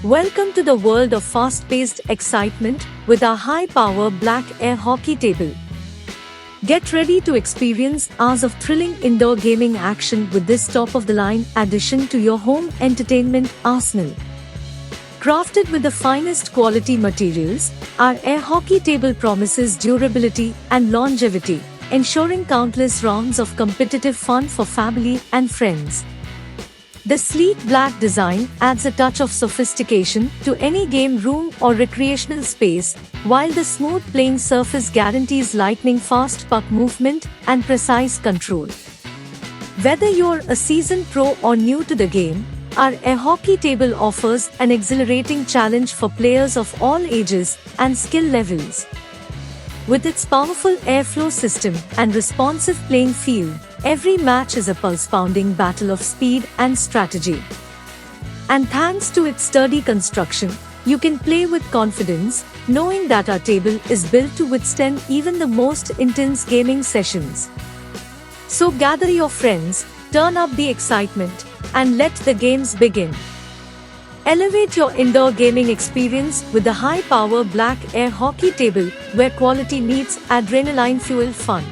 Welcome to the world of fast-paced excitement with our high-power black air hockey table. Get ready to experience hours of thrilling indoor gaming action with this top-of-the-line addition to your home entertainment arsenal. Crafted with the finest quality materials, our air hockey table promises durability and longevity, ensuring countless rounds of competitive fun for family and friends. The sleek black design adds a touch of sophistication to any game room or recreational space, while the smooth playing surface guarantees lightning-fast puck movement and precise control. Whether you're a seasoned pro or new to the game, our air hockey table offers an exhilarating challenge for players of all ages and skill levels. With its powerful airflow system and responsive playing field, every match is a pulse-pounding battle of speed and strategy. And thanks to its sturdy construction, you can play with confidence, knowing that our table is built to withstand even the most intense gaming sessions. So gather your friends, turn up the excitement, and let the games begin. Elevate your indoor gaming experience with the high-power black air hockey table, where quality meets adrenaline-fueled fun.